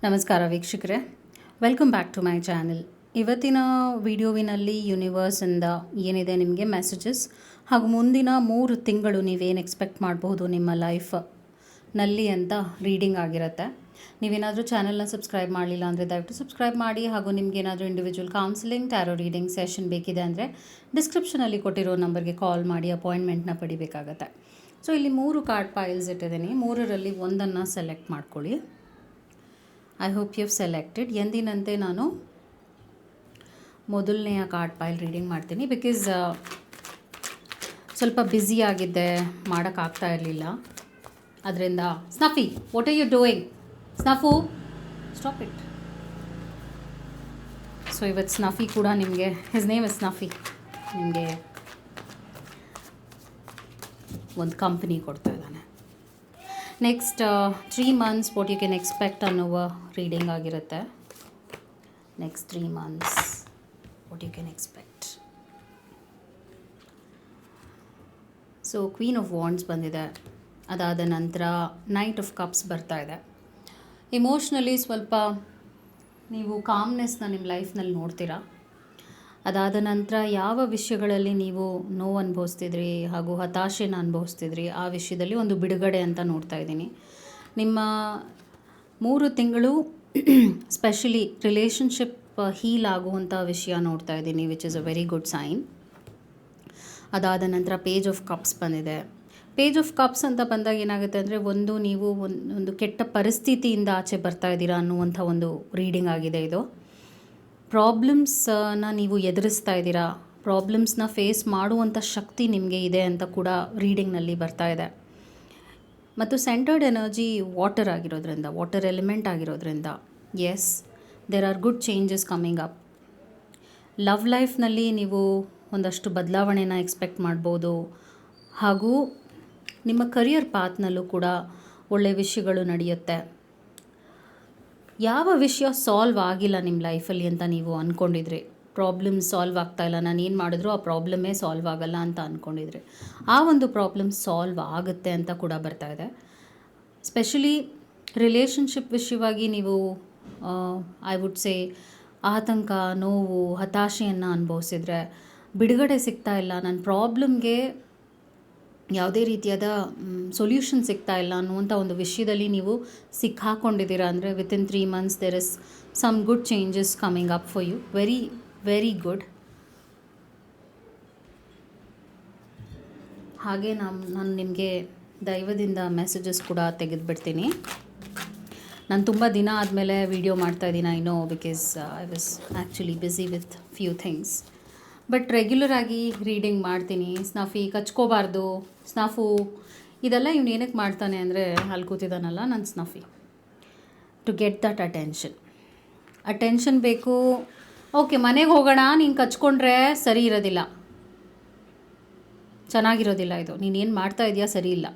ನಮಸ್ಕಾರ ವೀಕ್ಷಕರೇ, welcome back to my channel. ಇವತ್ತಿನ ವಿಡಿಯೋವಿನಲ್ಲಿ ಯೂನಿವರ್ಸಿಂದ ಏನಿದೆ ನಿಮಗೆ ಮೆಸೇಜಸ್ ಹಾಗೂ ಮುಂದಿನ 3 ತಿಂಗಳು ನೀವೇನು ಎಕ್ಸ್ಪೆಕ್ಟ್ ಮಾಡಬಹುದು ನಿಮ್ಮ ಲೈಫ್ನಲ್ಲಿ ಅಂತ ರೀಡಿಂಗ್ ಆಗಿರುತ್ತೆ. ನೀವೇನಾದರೂ ಚಾನಲ್ನ ಸಬ್ಸ್ಕ್ರೈಬ್ ಮಾಡಲಿಲ್ಲ ಅಂದರೆ ದಯವಿಟ್ಟು ಸಬ್ಸ್ಕ್ರೈಬ್ ಮಾಡಿ. ಹಾಗೂ ನಿಮಗೇನಾದರೂ individual counselling, tarot reading session ಬೇಕಿದೆ ಅಂದರೆ ಡಿಸ್ಕ್ರಿಪ್ಷನಲ್ಲಿ ಕೊಟ್ಟಿರೋ ನಂಬರ್ಗೆ ಕಾಲ್ ಮಾಡಿ ಅಪಾಯಿಂಟ್ಮೆಂಟ್ನ ಪಡಿಬೇಕಾಗತ್ತೆ. ಸೊ ಇಲ್ಲಿ 3 ಕಾರ್ಡ್ ಪೈಲ್ಸ್ ಇಟ್ಟಿದ್ದೀನಿ. 3ರಲ್ಲಿ ಒಂದನ್ನು ಸೆಲೆಕ್ಟ್ ಮಾಡ್ಕೊಳ್ಳಿ. I hope you selected. ಎಂದಿನಂತೆ ನಾನು ಮೊದಲನೆಯ ಕಾರ್ಡ್ ಪೈಲ್ ರೀಡಿಂಗ್ ಮಾಡ್ತೀನಿ. ಬಿಕಾಸ್ ಸ್ವಲ್ಪ ಬ್ಯುಸಿ ಆಗಿದ್ದೆ, ಮಾಡೋಕ್ಕಾಗ್ತಾ ಇರಲಿಲ್ಲ. ಅದರಿಂದ Snuffy, what are you doing? Snuffy, stop it. So ಇವತ್ತು ಸ್ನಫಿ ಕೂಡ ನಿಮಗೆ, ಹಿಸ್ ನೇಮ್ ಇಸ್ ಸ್ನಫಿ, ನಿಮಗೆ ಒಂದು ಕಂಪ್ನಿ ಕೊಡ್ತಾ ಇದ್ದಾನೆ. Next 3 months what you can expect ಅನ್ನುವ ರೀಡಿಂಗ್ ಆಗಿರುತ್ತೆ. Next 3 months what you can expect. So queen of wands ಬಂದಿದೆ. ಅದಾದ ನಂತರ ನೈಟ್ ಆಫ್ ಕಪ್ಸ್ ಬರ್ತಾ ಇದೆ. ಇಮೋಷ್ನಲಿ ಸ್ವಲ್ಪ ನೀವು ಕಾಮ್ನೆಸ್ನ ನಿಮ್ಮ ಲೈಫ್ನಲ್ಲಿ ನೋಡ್ತೀರಾ. ಅದಾದ ನಂತರ ಯಾವ ವಿಷಯಗಳಲ್ಲಿ ನೀವು ನೋವು ಅನುಭವಿಸ್ತಿದ್ರಿ ಹಾಗೂ ಹತಾಶೆನ ಅನುಭವಿಸ್ತಿದ್ರಿ, ಆ ವಿಷಯದಲ್ಲಿ ಒಂದು ಬಿಡುಗಡೆ ಅಂತ ನೋಡ್ತಾ ಇದ್ದೀನಿ. ನಿಮ್ಮ 3 ತಿಂಗಳು ಸ್ಪೆಷಲಿ ರಿಲೇಷನ್ಶಿಪ್ ಹೀಲ್ ಆಗುವಂಥ ವಿಷಯ ನೋಡ್ತಾ ಇದ್ದೀನಿ, which is a very good sign. ಅದಾದ ನಂತರ ಪೇಜ್ ಆಫ್ ಕಪ್ಸ್ ಬಂದಿದೆ. ಪೇಜ್ ಆಫ್ ಕಪ್ಸ್ ಅಂತ ಬಂದಾಗ ಏನಾಗುತ್ತೆ ಅಂದರೆ, ನೀವು ಒಂದು ಕೆಟ್ಟ ಪರಿಸ್ಥಿತಿಯಿಂದ ಆಚೆ ಬರ್ತಾ ಇದ್ದೀರಾ ಅನ್ನುವಂಥ ಒಂದು ರೀಡಿಂಗ್ ಆಗಿದೆ ಇದು. ಪ್ರಾಬ್ಲಮ್ಸನ್ನ ನೀವು ಎದುರಿಸ್ತಾ ಇದ್ದೀರಾ, ಪ್ರಾಬ್ಲಮ್ಸ್ನ ಫೇಸ್ ಮಾಡುವಂಥ ಶಕ್ತಿ ನಿಮಗೆ ಇದೆ ಅಂತ ಕೂಡ ರೀಡಿಂಗ್ನಲ್ಲಿ ಬರ್ತಾ ಇದೆ. ಮತ್ತು ಸೆಂಟರ್ಡ್ ಎನರ್ಜಿ ವಾಟರ್ ಆಗಿರೋದ್ರಿಂದ, ವಾಟರ್ ಎಲಿಮೆಂಟ್ ಆಗಿರೋದ್ರಿಂದ, yes, there are good changes coming up. Love ಲೈಫ್ನಲ್ಲಿ ನೀವು ಒಂದಷ್ಟು ಬದಲಾವಣೆನ ಎಕ್ಸ್ಪೆಕ್ಟ್ ಮಾಡ್ಬೋದು. ಹಾಗೂ ನಿಮ್ಮ ಕರಿಯರ್ ಪಾತ್ನಲ್ಲೂ ಕೂಡ ಒಳ್ಳೆಯ ವಿಷಯಗಳು ನಡೆಯುತ್ತೆ. ಯಾವ ವಿಷಯ ಸಾಲ್ವ್ ಆಗಿಲ್ಲ ನಿಮ್ಮ ಲೈಫಲ್ಲಿ ಅಂತ ನೀವು ಅಂದ್ಕೊಂಡಿದ್ರಿ, ಪ್ರಾಬ್ಲಮ್ ಸಾಲ್ವ್ ಆಗ್ತಾಯಿಲ್ಲ, ನಾನು ಏನು ಮಾಡಿದ್ರು ಆ ಪ್ರಾಬ್ಲಮ್ಮೇ ಸಾಲ್ವ್ ಆಗಲ್ಲ ಅಂತ ಅಂದ್ಕೊಂಡಿದ್ರಿ, ಆ ಒಂದು ಪ್ರಾಬ್ಲಮ್ ಸಾಲ್ವ್ ಆಗುತ್ತೆ ಅಂತ ಕೂಡ ಬರ್ತಾ ಇದೆ. ಸ್ಪೆಷಲಿ ರಿಲೇಷನ್ಶಿಪ್ ವಿಷಯವಾಗಿ ನೀವು ಐ ವುಡ್ ಸೇ ಆತಂಕ, ನೋವು, ಹತಾಶೆಯನ್ನು ಅನುಭವಿಸಿದ್ರೆ, ಬಿಡುಗಡೆ ಸಿಗ್ತಾ ಇಲ್ಲ, ನನ್ನ ಪ್ರಾಬ್ಲಮ್ಗೆ ಯಾವುದೇ ರೀತಿಯಾದ ಸೊಲ್ಯೂಷನ್ ಸಿಗ್ತಾ ಇಲ್ಲ ಅನ್ನುವಂಥ ಒಂದು ವಿಷಯದಲ್ಲಿ ನೀವು ಸಿಕ್ಕಾಕೊಂಡಿದ್ದೀರಾ ಅಂದರೆ, within 3 months there is some good changes coming up for you. Very very good. ಹಾಗೆ ನಾನು ನಿಮಗೆ ದೈವದಿಂದ ಮೆಸೇಜಸ್ ಕೂಡ ತೆಗೆದುಬಿಡ್ತೀನಿ. ನಾನು ತುಂಬ ದಿನ ಆದಮೇಲೆ ವಿಡಿಯೋ ಮಾಡ್ತಾಯಿದ್ದೀನಿ, I know, because I was actually busy with few things. But ರೆಗ್ಯುಲರಾಗಿ ರೀಡಿಂಗ್ ಮಾಡ್ತೀನಿ. ಸ್ನಫಿ ಕಚ್ಕೋಬಾರ್ದು, ಸ್ನಫು, ಇದೆಲ್ಲ ಇವ್ನು ಏನಕ್ಕೆ ಮಾಡ್ತಾನೆ ಅಂದರೆ, ಅಲ್ಲಿ ಕೂತಿದ್ದಾನಲ್ಲ ನನ್ನ ಸ್ನಫಿ, ಟು ಗೆಟ್ ದಟ್ ಅಟೆನ್ಷನ್ ಬೇಕು. ಓಕೆ, ಮನೆಗೆ ಹೋಗೋಣ, ನೀನು ಕಚ್ಕೊಂಡ್ರೆ ಸರಿ ಇರೋದಿಲ್ಲ, ಚೆನ್ನಾಗಿರೋದಿಲ್ಲ ಇದು, ನೀನೇನು ಮಾಡ್ತಾ ಇದೆಯಾ ಸರಿ ಇಲ್ಲ.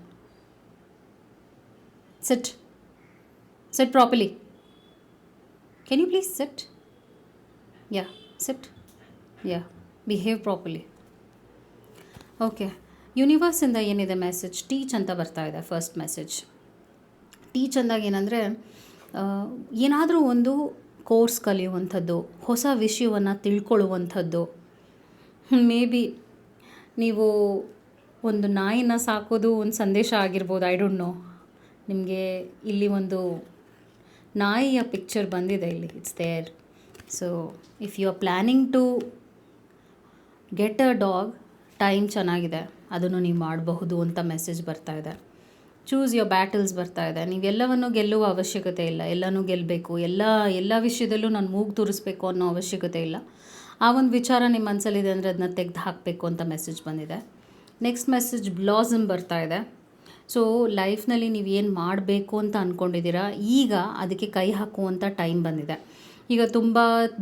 Sit properly. Can you please sit? Ya, sit. Ya, behave properly. Okay, ಯೂನಿವರ್ಸಿಂದ ಏನಿದೆ ಮೆಸೇಜ್, ಟೀಚ್ ಅಂತ ಬರ್ತಾ ಇದೆ. ಫಸ್ಟ್ ಮೆಸೇಜ್ ಟೀಚ್ ಅಂದಾಗ ಏನಂದರೆ, ಏನಾದರೂ ಒಂದು ಕೋರ್ಸ್ ಕಲಿಯುವಂಥದ್ದು, ಹೊಸ ವಿಷಯವನ್ನು ತಿಳ್ಕೊಳ್ಳುವಂಥದ್ದು. ಮೇ ಬಿ ನೀವು ಒಂದು ನಾಯಿನ ಸಾಕೋದು ಒಂದು ಸಂದೇಶ ಆಗಿರ್ಬೋದು, ಐ ಡೋಂಟ್ ನೋ. ನಿಮಗೆ ಇಲ್ಲಿ ಒಂದು ನಾಯಿಯ ಪಿಕ್ಚರ್ ಬಂದಿದೆ ಇಲ್ಲಿ, it's there. So if you are planning to get a dog, time ಚೆನ್ನಾಗಿದೆ, ಅದನ್ನು ನೀವು ಮಾಡಬಹುದು ಅಂತ ಮೆಸೇಜ್ ಬರ್ತಾ ಇದೆ. ಚೂಸ್ ಯೋರ್ ಬ್ಯಾಟಲ್ಸ್ ಬರ್ತಾ ಇದೆ. ನೀವೆಲ್ಲವನ್ನು ಗೆಲ್ಲುವ ಅವಶ್ಯಕತೆ ಇಲ್ಲ, ಎಲ್ಲನೂ ಗೆಲ್ಲಬೇಕು, ಎಲ್ಲ ವಿಷಯದಲ್ಲೂ ನಾನು ಮೂಗು ತೂರಿಸ್ಬೇಕು ಅನ್ನೋ ಅವಶ್ಯಕತೆ ಇಲ್ಲ. ಆ ಒಂದು ವಿಚಾರ ನಿಮ್ಮ ಮನಸ್ಸಲ್ಲಿದೆ ಅಂದರೆ ಅದನ್ನ ತೆಗೆದು ಹಾಕಬೇಕು ಅಂತ ಮೆಸೇಜ್ ಬಂದಿದೆ. ನೆಕ್ಸ್ಟ್ ಮೆಸೇಜ್ ಬ್ಲಾಸಮ್ ಬರ್ತಾ ಇದೆ. ಸೊ ಲೈಫ್ನಲ್ಲಿ ನೀವು ಏನು ಮಾಡಬೇಕು ಅಂತ ಅಂದ್ಕೊಂಡಿದ್ದೀರಾ, ಈಗ ಅದಕ್ಕೆ ಕೈ ಹಾಕುವಂಥ ಟೈಮ್ ಬಂದಿದೆ. ಈಗ ತುಂಬ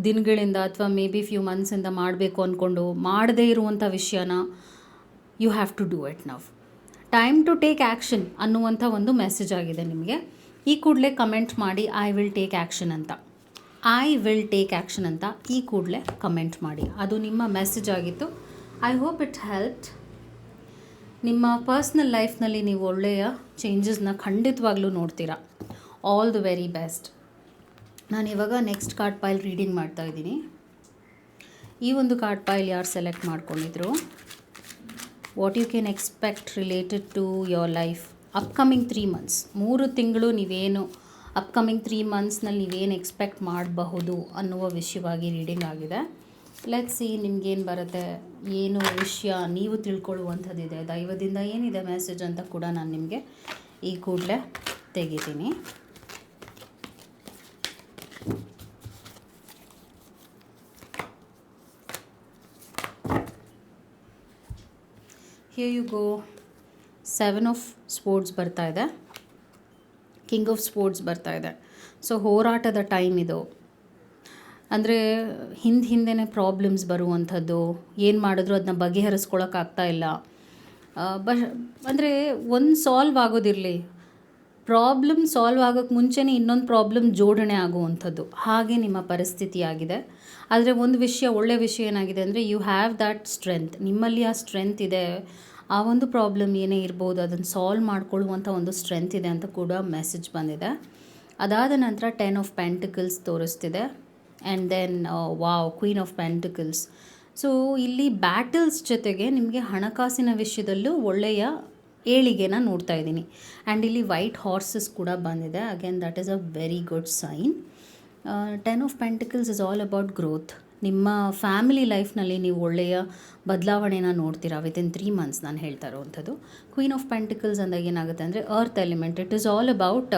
ದಿನಗಳಿಂದ ಅಥವಾ ಮೇ ಬಿ ಫ್ಯೂ ಮಂತ್ಸಿಂದ ಮಾಡಬೇಕು ಅಂದ್ಕೊಂಡು ಮಾಡದೇ ಇರುವಂಥ ವಿಷಯನ you have to do it now. Time to take action ಅನ್ನುವಂಥ ಒಂದು ಮೆಸೇಜ್ ಆಗಿದೆ ನಿಮಗೆ. ಈ ಕೂಡಲೇ ಕಮೆಂಟ್ ಮಾಡಿ ಐ ವಿಲ್ ಟೇಕ್ ಆ್ಯಕ್ಷನ್ ಅಂತ. ಐ ವಿಲ್ ಟೇಕ್ ಆ್ಯಕ್ಷನ್ ಅಂತ ಈ ಕೂಡಲೇ ಕಮೆಂಟ್ ಮಾಡಿ. ಅದು ನಿಮ್ಮ ಮೆಸೇಜ್ ಆಗಿತ್ತು. I hope it helped. ನಿಮ್ಮ ಪರ್ಸ್ನಲ್ ಲೈಫ್ನಲ್ಲಿ ನೀವು ಒಳ್ಳೆಯ ಚೇಂಜಸ್ನ ಖಂಡಿತವಾಗ್ಲೂ ನೋಡ್ತೀರಾ. All the very best. ನಾನು ಇವಾಗ ನೆಕ್ಸ್ಟ್ ಕಾರ್ಡ್ ಪೈಲ್ ರೀಡಿಂಗ್ ಮಾಡ್ತಾ ಇದ್ದೀನಿ. ಈ ಒಂದು ಕಾರ್ಡ್ ಪೈಲ್ ಯಾರು ಸೆಲೆಕ್ಟ್ ಮಾಡ್ಕೊಂಡಿದ್ರು, what you can expect related to your life upcoming 3 months. 3 ತಿಂಗಳು ನೀವೇನು ಅಪ್ಕಮಿಂಗ್ 3 monthsನಲ್ಲಿ ನೀವೇನು ಎಕ್ಸ್ಪೆಕ್ಟ್ ಮಾಡಬಹುದು ಅನ್ನುವ ವಿಷಯವಾಗಿ ರೀಡಿಂಗ್ ಆಗಿದೆ. ಲೆಟ್ಸ್ ಸಿ ನಿಮ್ಗೇನು ಬರುತ್ತೆ, ಏನು ವಿಷಯ ನೀವು ತಿಳ್ಕೊಳ್ಳುವಂಥದ್ದಿದೆ, ದೈವದಿಂದ ಏನಿದೆ ಮೆಸೇಜ್ ಅಂತ ಕೂಡ ನಾನು ನಿಮಗೆ ಈ ಕೂಡಲೇ ತೆಗಿತೀನಿ. Here you go. 7 of Swords ಬರ್ತಾ ಇದೆ, ಕಿಂಗ್ ಆಫ್ ಸ್ಪೋರ್ಟ್ಸ್ ಬರ್ತಾ ಇದೆ. ಸೊ ಹೋರಾಟದ ಟೈಮ್ ಇದು. ಅಂದರೆ ಹಿಂದೆ ಪ್ರಾಬ್ಲಮ್ಸ್ ಬರುವಂಥದ್ದು, ಏನು ಮಾಡಿದ್ರು ಅದನ್ನ ಬಗೆಹರಿಸ್ಕೊಳಕ್ಕಾಗ್ತಾ ಇಲ್ಲ. ಅಂದರೆ ಒಂದು ಸಾಲ್ವ್ ಆಗೋದಿರಲಿ, ಪ್ರಾಬ್ಲಮ್ ಸಾಲ್ವ್ ಆಗೋಕ್ಕೆ ಮುಂಚೆನೇ ಇನ್ನೊಂದು ಪ್ರಾಬ್ಲಮ್ ಜೋಡಣೆ ಆಗುವಂಥದ್ದು, ಹಾಗೆ ನಿಮ್ಮ ಪರಿಸ್ಥಿತಿ ಆಗಿದೆ. ಆದರೆ ಒಂದು ವಿಷಯ, ಒಳ್ಳೆಯ ವಿಷಯ ಏನಾಗಿದೆ ಅಂದರೆ ಯು ಹ್ಯಾವ್ ದ್ಯಾಟ್ ಸ್ಟ್ರೆಂತ್. ನಿಮ್ಮಲ್ಲಿ ಆ ಸ್ಟ್ರೆಂತ್ ಇದೆ. ಆ ಒಂದು ಪ್ರಾಬ್ಲಮ್ ಏನೇ ಇರ್ಬೋದು ಅದನ್ನು ಸಾಲ್ವ್ ಮಾಡ್ಕೊಳ್ಳುವಂಥ ಒಂದು ಸ್ಟ್ರೆಂತ್ ಇದೆ ಅಂತ ಕೂಡ ಮೆಸೇಜ್ ಬಂದಿದೆ. ಅದಾದ ನಂತರ 10 of Pentacles ತೋರಿಸ್ತಿದೆ. And then wow, queen of pentacles. So ಇಲ್ಲಿ ಬ್ಯಾಟಲ್ಸ್ ಜೊತೆಗೆ ನಿಮಗೆ ಹಣಕಾಸಿನ ವಿಷಯದಲ್ಲೂ ಒಳ್ಳೆಯ ಏಳಿಗೆನ ನೋಡ್ತಾ ಇದ್ದೀನಿ. ಆ್ಯಂಡ್ ಇಲ್ಲಿ ವೈಟ್ ಹಾರ್ಸಸ್ ಕೂಡ ಬಂದಿದೆ. Again that is a very good sign. 10 of Pentacles is all about growth. ನಿಮ್ಮ ಫ್ಯಾಮಿಲಿ ಲೈಫ್ನಲ್ಲಿ ನೀವು ಒಳ್ಳೆಯ ಬದಲಾವಣೆನ ನೋಡ್ತೀರಾ ವಿತಿನ್ 3 months ನಾನು ಹೇಳ್ತಾ ಇರೋವಂಥದ್ದು. ಕ್ವೀನ್ ಆಫ್ ಪೆಂಟಿಕಲ್ಸ್ ಅಂದಾಗ ಏನಾಗುತ್ತೆ ಅಂದರೆ earth element. It is all about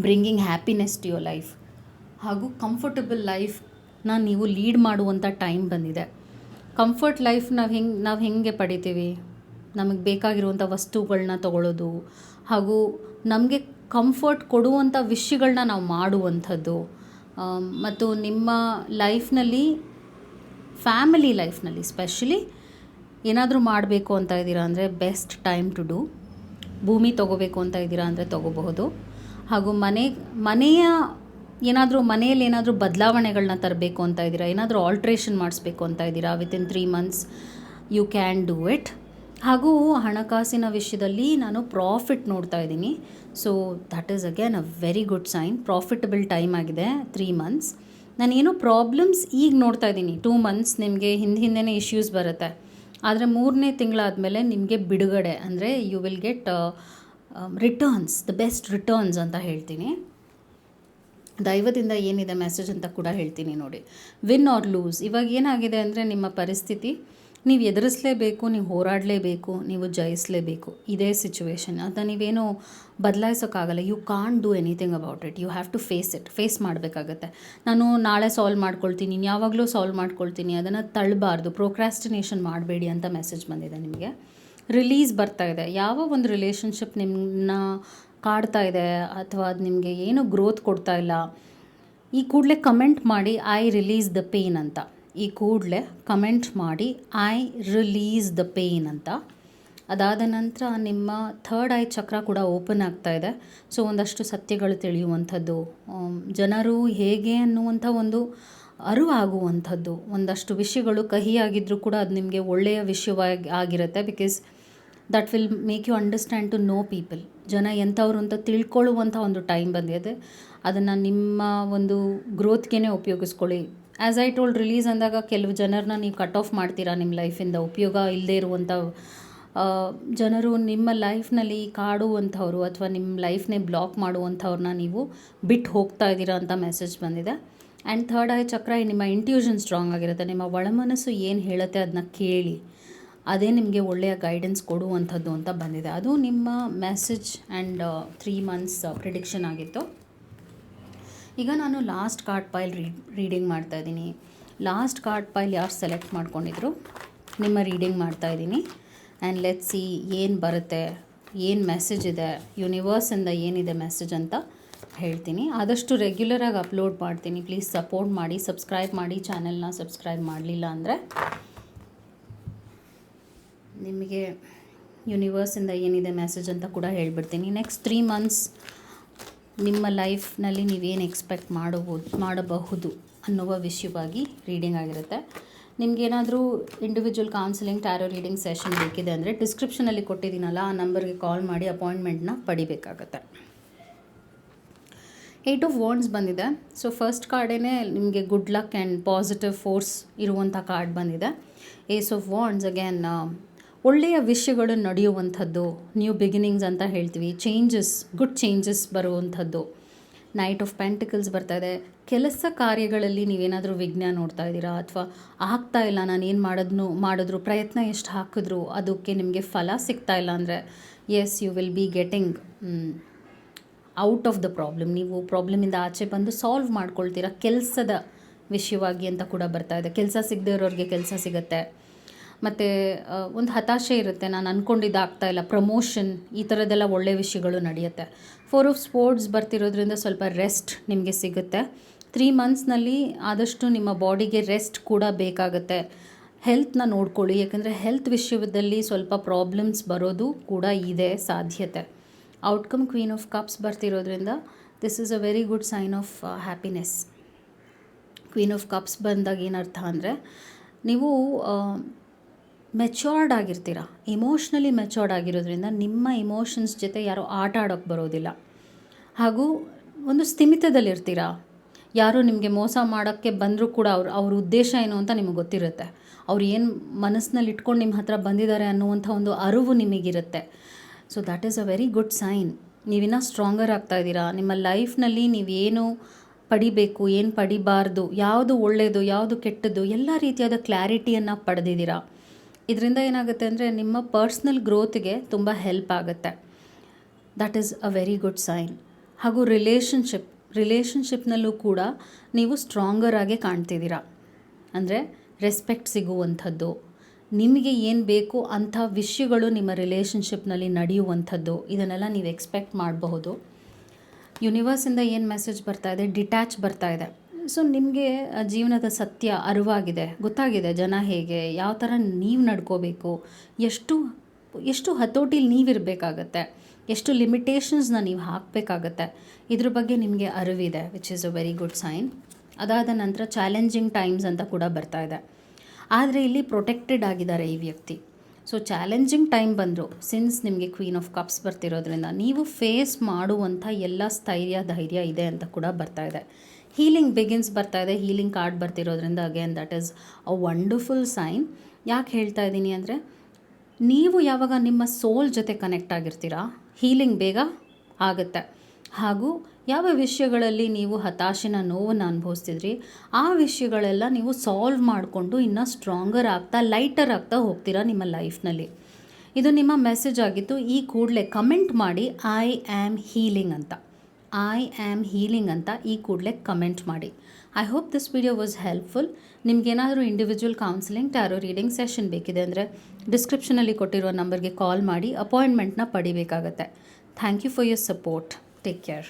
bringing happiness to your life, ಹಾಗೂ ಕಂಫರ್ಟಬಲ್ ಲೈಫ್ನ ನೀವು ಲೀಡ್ ಮಾಡುವಂಥ ಟೈಮ್ ಬಂದಿದೆ. ಕಂಫರ್ಟ್ ಲೈಫ್ ನಾವು ಹೆಂಗೆ ಪಡಿತೀವಿ, ನಮಗೆ ಬೇಕಾಗಿರುವಂಥ ವಸ್ತುಗಳನ್ನ ತಗೊಳ್ಳೋದು, ಹಾಗೂ ನಮಗೆ ಕಂಫರ್ಟ್ ಕೊಡುವಂಥ ವಿಷಯಗಳನ್ನ ನಾವು ಮಾಡುವಂಥದ್ದು. ಮತ್ತು ನಿಮ್ಮ ಲೈಫ್ನಲ್ಲಿ, ಫ್ಯಾಮಿಲಿ ಲೈಫ್ನಲ್ಲಿ ಸ್ಪೆಷಲಿ ಏನಾದರೂ ಮಾಡಬೇಕು ಅಂತ ಇದ್ದೀರಾ ಅಂದರೆ ಬೆಸ್ಟ್ ಟೈಮ್ ಟು ಡೂ. ಭೂಮಿ ತೊಗೋಬೇಕು ಅಂತ ಇದ್ದೀರಾ ಅಂದರೆ ತೊಗೋಬಹುದು. ಹಾಗೂ ಮನೆಯ ಮನೆಯಲ್ಲಿ ಏನಾದರೂ ಬದಲಾವಣೆಗಳನ್ನ ತರಬೇಕು ಅಂತ ಇದ್ದೀರಾ, ಏನಾದರೂ ಆಲ್ಟ್ರೇಷನ್ ಮಾಡಿಸ್ಬೇಕು ಅಂತ ಇದ್ದೀರಾ, within 3 months you can do it. ಹಾಗೂ ಹಣಕಾಸಿನ ವಿಷಯದಲ್ಲಿ ನಾನು ಪ್ರಾಫಿಟ್ ನೋಡ್ತಾ ಇದ್ದೀನಿ. So that is again a very good sign. Profitable time ಆಗಿದೆ 3 months. ನಾನೇನೋ ಪ್ರಾಬ್ಲಮ್ಸ್ ಈಗ ನೋಡ್ತಾ ಇದ್ದೀನಿ. 2 months ನಿಮಗೆ ಹಿಂದೆನೇ ಇಶ್ಯೂಸ್ ಬರುತ್ತೆ. ಆದರೆ 3ನೇ ತಿಂಗಳಾದಮೇಲೆ ನಿಮಗೆ ಬಿಡುಗಡೆ, ಅಂದರೆ you will get returns, the best returns ಅಂತ ಹೇಳ್ತೀನಿ. ದೈವದಿಂದ ಏನಿದೆ ಮೆಸೇಜ್ ಅಂತ ಕೂಡ ಹೇಳ್ತೀನಿ ನೋಡಿ. Win or lose. ಇವಾಗ ಏನಾಗಿದೆ ಅಂದರೆ ನಿಮ್ಮ ಪರಿಸ್ಥಿತಿ ನೀವು ಎದುರಿಸಲೇಬೇಕು, ನೀವು ಹೋರಾಡಲೇಬೇಕು, ನೀವು ಜಯಿಸಲೇಬೇಕು. ಇದೇ ಸಿಚುವೇಶನ್. ಅದನ್ನು ನೀವೇನು ಬದಲಾಯಿಸೋಕ್ಕಾಗಲ್ಲ. You can't do anything about it. You have to face ಮಾಡಬೇಕಾಗತ್ತೆ. ನಾನು ನಾಳೆ ಸಾಲ್ವ್ ಮಾಡ್ಕೊಳ್ತೀನಿ, ಯಾವಾಗಲೂ ಸಾಲ್ವ್ ಮಾಡ್ಕೊಳ್ತೀನಿ, ಅದನ್ನು ತಳ್ಳಬಾರ್ದು, ಪ್ರೋಕ್ರಾಸ್ಟಿನೇಷನ್ ಮಾಡಬೇಡಿ ಅಂತ ಮೆಸೇಜ್ ಬಂದಿದೆ ನಿಮಗೆ. ರಿಲೀಸ್ ಬರ್ತಾ ಇದೆ. ಯಾವ ಒಂದು ರಿಲೇಷನ್ಶಿಪ್ ನಿಮ್ಮನ್ನ ಕಾಡ್ತಾ ಇದೆ ಅಥವಾ ಅದು ನಿಮಗೆ ಏನೂ ಗ್ರೋತ್ ಕೊಡ್ತಾ ಇಲ್ಲ, ಈ ಕೂಡಲೇ ಕಮೆಂಟ್ ಮಾಡಿ ಐ ರಿಲೀಸ್ ದ ಪೇನ್ ಅಂತ. ಈ ಕೂಡಲೇ ಕಮೆಂಟ್ ಮಾಡಿ ಐ ರಿಲೀಸ್ ದ ಪೇನ್ ಅಂತ. ಅದಾದ ನಂತರ ನಿಮ್ಮ 3rd ಐ ಚಕ್ರ ಕೂಡ ಓಪನ್ ಆಗ್ತಾ ಇದೆ. ಸೊ ಒಂದಷ್ಟು ಸತ್ಯಗಳು ತಿಳಿಯುವಂಥದ್ದು, ಜನರು ಹೇಗೆ ಅನ್ನುವಂಥ ಒಂದು ಅರಿವಾಗುವಂಥದ್ದು, ಒಂದಷ್ಟು ವಿಷಯಗಳು ಕಹಿಯಾಗಿದ್ದರೂ ಕೂಡ ಅದು ನಿಮಗೆ ಒಳ್ಳೆಯ ವಿಷಯವಾಗಿ ಆಗಿರುತ್ತೆ. Because that will make you understand to know people. ಜನ ಎಂಥವ್ರು ಅಂತ ತಿಳ್ಕೊಳ್ಳುವಂಥ ಒಂದು ಟೈಮ್ ಬಂದಿದೆ. ಅದನ್ನು ನಿಮ್ಮ ಒಂದು ಗ್ರೋತ್ಗೆ ಉಪಯೋಗಿಸ್ಕೊಳ್ಳಿ. ಆ್ಯಸ್ ಐ ಟೋಲ್ಡ್, ರಿಲೀಸ್ ಅಂದಾಗ ಕೆಲವು ಜನರನ್ನ ನೀವು ಕಟ್ ಆಫ್ ಮಾಡ್ತೀರಾ ನಿಮ್ಮ ಲೈಫಿಂದ. ಉಪಯೋಗ ಇಲ್ಲದೇ ಇರುವಂಥ ಜನರು ನಿಮ್ಮ ಲೈಫ್ನಲ್ಲಿ ಕಾಡುವಂಥವ್ರು ಅಥವಾ ನಿಮ್ಮ ಲೈಫ್ನೇ ಬ್ಲಾಕ್ ಮಾಡುವಂಥವ್ರನ್ನ ನೀವು ಬಿಟ್ಟು ಹೋಗ್ತಾ ಇದ್ದೀರಾ ಅಂತ ಮೆಸೇಜ್ ಬಂದಿದೆ. ಆ್ಯಂಡ್ 3rd ಐ ಚಕ್ರ, ನಿಮ್ಮ ಇಂಟ್ಯೂಷನ್ ಸ್ಟ್ರಾಂಗ್ ಆಗಿರುತ್ತೆ. ನಿಮ್ಮ ಒಳಮನಸ್ಸು ಏನು ಹೇಳುತ್ತೆ ಅದನ್ನ ಕೇಳಿ, ಅದೇ ನಿಮಗೆ ಒಳ್ಳೆಯ ಗೈಡೆನ್ಸ್ ಕೊಡುವಂಥದ್ದು ಅಂತ ಬಂದಿದೆ. ಅದು ನಿಮ್ಮ ಮೆಸೇಜ್ ಆ್ಯಂಡ್ 3 months ಪ್ರಿಡಿಕ್ಷನ್ ಆಗಿತ್ತು. ಈಗ ನಾನು ಲಾಸ್ಟ್ ಕಾರ್ಡ್ ಪೈಲ್ ರೀಡಿಂಗ್ ಮಾಡ್ತಾಯಿದ್ದೀನಿ. ಲಾಸ್ಟ್ ಕಾರ್ಡ್ ಪೈಲ್ ಯಾರು ಸೆಲೆಕ್ಟ್ ಮಾಡ್ಕೊಂಡಿದ್ರು ನಿಮ್ಮ ರೀಡಿಂಗ್ ಮಾಡ್ತಾಯಿದ್ದೀನಿ. ಆ್ಯಂಡ್ ಲೆಟ್ಸ್ ಸಿ ಏನು ಬರುತ್ತೆ, ಏನು ಮೆಸೇಜ್ ಇದೆ, ಯೂನಿವರ್ಸಿಂದ ಏನಿದೆ ಮೆಸೇಜ್ ಅಂತ ಹೇಳ್ತೀನಿ. ಆದಷ್ಟು ರೆಗ್ಯುಲರಾಗಿ ಅಪ್ಲೋಡ್ ಮಾಡ್ತೀನಿ. ಪ್ಲೀಸ್ ಸಪೋರ್ಟ್ ಮಾಡಿ, ಸಬ್ಸ್ಕ್ರೈಬ್ ಮಾಡಿ. ಚಾನೆಲ್ನ ಸಬ್ಸ್ಕ್ರೈಬ್ ಮಾಡಲಿಲ್ಲ ಅಂದರೆ ನಿಮಗೆ ಯೂನಿವರ್ಸಿಂದ ಏನಿದೆ ಮೆಸೇಜ್ ಅಂತ ಕೂಡ ಹೇಳ್ಬಿಡ್ತೀನಿ. ನೆಕ್ಸ್ಟ್ 3 months ನಿಮ್ಮ ಲೈಫ್ನಲ್ಲಿ ನೀವೇನು ಎಕ್ಸ್ಪೆಕ್ಟ್ ಮಾಡಬಹುದು ಅನ್ನುವ ವಿಷಯವಾಗಿ ರೀಡಿಂಗ್ ಆಗಿರುತ್ತೆ. ನಿಮಗೇನಾದರೂ individual counselling, tarot reading session ಬೇಕಿದೆ ಅಂದರೆ ಡಿಸ್ಕ್ರಿಪ್ಷನಲ್ಲಿ ಕೊಟ್ಟಿದ್ದೀನಲ್ಲ, ಆ ನಂಬರ್ಗೆ ಕಾಲ್ ಮಾಡಿ ಅಪಾಯಿಂಟ್ಮೆಂಟ್ನ ಪಡಿಬೇಕಾಗತ್ತೆ. ಏಯ್ಟ್ ಆಫ್ ವಾಂಡ್ಸ್ ಬಂದಿದೆ. ಸೊ ಫಸ್ಟ್ ಕಾರ್ಡೇ ನಿಮಗೆ good luck and positive force ಇರುವಂಥ ಕಾರ್ಡ್ ಬಂದಿದೆ. ಏಸ್ ಆಫ್ ವಾಂಡ್ಸ್ ಅಗೇನ್ ಒಳ್ಳೆಯ ವಿಷಯಗಳು ನಡೆಯುವಂಥದ್ದು, ನ್ಯೂ ಬಿಗಿನಿಂಗ್ಸ್ ಅಂತ ಹೇಳ್ತೀವಿ, ಚೇಂಜಸ್, ಗುಡ್ ಚೇಂಜಸ್ ಬರುವಂಥದ್ದು. ನೈಟ್ ಆಫ್ ಪೆಂಟಿಕಲ್ಸ್ ಬರ್ತಾ ಇದೆ. ಕೆಲಸ ಕಾರ್ಯಗಳಲ್ಲಿ ನೀವೇನಾದರೂ ವಿಘ್ನ ನೋಡ್ತಾ ಇದ್ದೀರಾ, ಅಥವಾ ಆಗ್ತಾ ಇಲ್ಲ, ನಾನು ಏನು ಮಾಡಿದ್ರು ಪ್ರಯತ್ನ ಎಷ್ಟು ಹಾಕಿದ್ರು ಅದಕ್ಕೆ ನಿಮಗೆ ಫಲ ಸಿಗ್ತಾ ಇಲ್ಲ ಅಂದರೆ, yes you will be getting out of the problem. ನೀವು ಪ್ರಾಬ್ಲಮಿಂದ ಆಚೆ ಬಂದು ಸಾಲ್ವ್ ಮಾಡ್ಕೊಳ್ತೀರಾ ಕೆಲಸದ ವಿಷಯವಾಗಿ ಅಂತ ಕೂಡ ಬರ್ತಾ ಇದೆ. ಕೆಲಸ ಸಿಗದೇ ಇರೋರಿಗೆ ಕೆಲಸ ಸಿಗುತ್ತೆ. ಮತ್ತು ಒಂದು ಹತಾಶೆ ಇರುತ್ತೆ, ನಾನು ಅಂದ್ಕೊಂಡಿದ್ದಾಗ್ತಾ ಇಲ್ಲ, ಪ್ರಮೋಷನ್, ಈ ಥರದ್ದೆಲ್ಲ ಒಳ್ಳೆಯ ವಿಷಯಗಳು ನಡೆಯುತ್ತೆ. 4 ಆಫ್ ಸ್ಪೋರ್ಟ್ಸ್ ಬರ್ತಿರೋದ್ರಿಂದ ಸ್ವಲ್ಪ ರೆಸ್ಟ್ ನಿಮಗೆ ಸಿಗುತ್ತೆ. 3 ಮಂತ್ಸ್ನಲ್ಲಿ ಆದಷ್ಟು ನಿಮ್ಮ ಬಾಡಿಗೆ ರೆಸ್ಟ್ ಕೂಡ ಬೇಕಾಗುತ್ತೆ. ಹೆಲ್ತ್ನ ನೋಡ್ಕೊಳ್ಳಿ, ಯಾಕಂದರೆ ಹೆಲ್ತ್ ವಿಷಯದಲ್ಲಿ ಸ್ವಲ್ಪ ಪ್ರಾಬ್ಲಮ್ಸ್ ಬರೋದು ಕೂಡ ಇದೆ ಸಾಧ್ಯತೆ. ಔಟ್ಕಮ್ ಕ್ವೀನ್ ಆಫ್ ಕಪ್ಸ್ ಬರ್ತಿರೋದ್ರಿಂದ this is a very good sign of happiness. Queen of cups ಬಂದಾಗ ಏನರ್ಥ ಅಂದರೆ, ನೀವು ಮೆಚ್ಯೂರ್ಡ್ ಆಗಿರ್ತೀರ, ಇಮೋಷ್ನಲಿ ಮೆಚ್ಯೂರ್ಡ್ ಆಗಿರೋದ್ರಿಂದ ನಿಮ್ಮ ಇಮೋಷನ್ಸ್ ಜೊತೆ ಯಾರೋ ಆಟ ಆಡೋಕ್ಕೆ ಬರೋದಿಲ್ಲ. ಹಾಗೂ ಒಂದು ಸ್ಥಿಮಿತದಲ್ಲಿರ್ತೀರ. ಯಾರು ನಿಮಗೆ ಮೋಸ ಮಾಡೋಕ್ಕೆ ಬಂದರೂ ಕೂಡ ಅವ್ರ ಉದ್ದೇಶ ಏನು ಅಂತ ನಿಮಗೆ ಗೊತ್ತಿರುತ್ತೆ. ಅವ್ರು ಏನು ಮನಸ್ಸಿನಲ್ಲಿ ಇಟ್ಕೊಂಡು ನಿಮ್ಮ ಹತ್ರ ಬಂದಿದ್ದಾರೆ ಅನ್ನುವಂಥ ಒಂದು ಅರಿವು ನಿಮಗಿರುತ್ತೆ. So that is a very good sign. ನೀವಿನ್ನೂ ಸ್ಟ್ರಾಂಗರ್ ಆಗ್ತಾಯಿದ್ದೀರಾ. ನಿಮ್ಮ ಲೈಫ್ನಲ್ಲಿ ನೀವೇನು ಪಡಿಬೇಕು, ಏನು ಪಡಿಬಾರ್ದು, ಯಾವುದು ಒಳ್ಳೆಯದು, ಯಾವುದು ಕೆಟ್ಟದ್ದು, ಎಲ್ಲ ರೀತಿಯಾದ ಕ್ಲಾರಿಟಿಯನ್ನು ಪಡೆದಿದ್ದೀರಾ. ಇದರಿಂದ ಏನಾಗುತ್ತೆ ಅಂದರೆ ನಿಮ್ಮ ಪರ್ಸ್ನಲ್ ಗ್ರೋತ್ಗೆ ತುಂಬ ಹೆಲ್ಪ್ ಆಗುತ್ತೆ. That is a very good sign. ಹಾಗೂ ರಿಲೇಷನ್ಶಿಪ್ನಲ್ಲೂ ಕೂಡ ನೀವು ಸ್ಟ್ರಾಂಗರ್ ಆಗಿ ಕಾಣ್ತಿದ್ದೀರಾ. ಅಂದರೆ ರೆಸ್ಪೆಕ್ಟ್ ಸಿಗುವಂಥದ್ದು, ನಿಮಗೆ ಏನು ಬೇಕು ಅಂಥ ವಿಷಯಗಳು ನಿಮ್ಮ ರಿಲೇಷನ್ಶಿಪ್ನಲ್ಲಿ ನಡೆಯುವಂಥದ್ದು, ಇದನ್ನೆಲ್ಲ ನೀವು ಎಕ್ಸ್ಪೆಕ್ಟ್ ಮಾಡಬಹುದು. ಯೂನಿವರ್ಸಿಂದ ಏನು ಮೆಸೇಜ್ ಬರ್ತಾ ಇದೆ, ಡಿಟ್ಯಾಚ್ ಬರ್ತಾ ಇದೆ. ಸೊ ನಿಮಗೆ ಜೀವನದ ಸತ್ಯ ಅರಿವಾಗಿದೆ, ಗೊತ್ತಾಗಿದೆ ಜನ ಹೇಗೆ, ಯಾವ ಥರ ನೀವು ನಡ್ಕೋಬೇಕು, ಎಷ್ಟು ಹತೋಟಿಲಿ ನೀವಿರಬೇಕಾಗತ್ತೆ, ಎಷ್ಟು ಲಿಮಿಟೇಷನ್ಸ್ನ ನೀವು ಹಾಕಬೇಕಾಗತ್ತೆ, ಇದ್ರ ಬಗ್ಗೆ ನಿಮಗೆ ಅರಿವಿದೆ, which is a very good sign. ಅದಾದ ನಂತರ ಚಾಲೆಂಜಿಂಗ್ ಟೈಮ್ಸ್ ಅಂತ ಕೂಡ ಬರ್ತಾ ಇದೆ. ಆದರೆ ಇಲ್ಲಿ ಪ್ರೊಟೆಕ್ಟೆಡ್ ಆಗಿದ್ದಾರೆ ಈ ವ್ಯಕ್ತಿ. ಸೊ ಚಾಲೆಂಜಿಂಗ್ ಟೈಮ್ ಬಂದರು, ಸಿನ್ಸ್ ನಿಮಗೆ ಕ್ವೀನ್ ಆಫ್ ಕಪ್ಸ್ ಬರ್ತಿರೋದ್ರಿಂದ ನೀವು ಫೇಸ್ ಮಾಡುವಂಥ ಎಲ್ಲ ಸ್ಥೈರ್ಯ, ಧೈರ್ಯ ಇದೆ ಅಂತ ಕೂಡ ಬರ್ತಾ ಇದೆ. ಹೀಲಿಂಗ್ ಬಿಗಿನ್ಸ್ ಬರ್ತಾ ಇದೆ. ಹೀಲಿಂಗ್ ಕಾರ್ಡ್ ಬರ್ತಿರೋದ್ರಿಂದ again that is a wonderful sign. ಯಾಕೆ ಹೇಳ್ತಾ ಇದ್ದೀನಿ ಅಂದರೆ, ನೀವು ಯಾವಾಗ ನಿಮ್ಮ ಸೋಲ್ ಜೊತೆ ಕನೆಕ್ಟ್ ಆಗಿರ್ತೀರಾ, ಹೀಲಿಂಗ್ ಬೇಗ ಆಗುತ್ತೆ. ಹಾಗೂ ಯಾವ ವಿಷಯಗಳಲ್ಲಿ ನೀವು ಹತಾಶೆನ, ನೋವನ್ನು ಅನುಭವಿಸ್ತಿದ್ರಿ, ಆ ವಿಷಯಗಳೆಲ್ಲ ನೀವು ಸಾಲ್ವ್ ಮಾಡಿಕೊಂಡು ಇನ್ನೂ ಸ್ಟ್ರಾಂಗರ್ ಆಗ್ತಾ, ಲೈಟರ್ ಆಗ್ತಾ ಹೋಗ್ತೀರಾ ನಿಮ್ಮ ಲೈಫ್ನಲ್ಲಿ. ಇದು ನಿಮ್ಮ ಮೆಸೇಜ್ ಆಗಿತ್ತು. ಈ ಕೂಡಲೇ ಕಮೆಂಟ್ ಮಾಡಿ ಐ ಆಮ್ ಹೀಲಿಂಗ್ ಅಂತ, ಐ ಆಮ್ ಹೀಲಿಂಗ್ ಅಂತ ಈ ಕೂಡಲೇ ಕಮೆಂಟ್ ಮಾಡಿ. I hope this video was helpful. ನಿಮಗೇನಾದರೂ individual counselling, tarot reading session ಬೇಕಿದೆ ಅಂದರೆ ಡಿಸ್ಕ್ರಿಪ್ಷನಲ್ಲಿ ಕೊಟ್ಟಿರೋ ನಂಬರ್ಗೆ ಕಾಲ್ ಮಾಡಿ ಅಪಾಯಿಂಟ್ಮೆಂಟ್ನ ಪಡಿಬೇಕಾಗತ್ತೆ. Thank you for your support. Take care.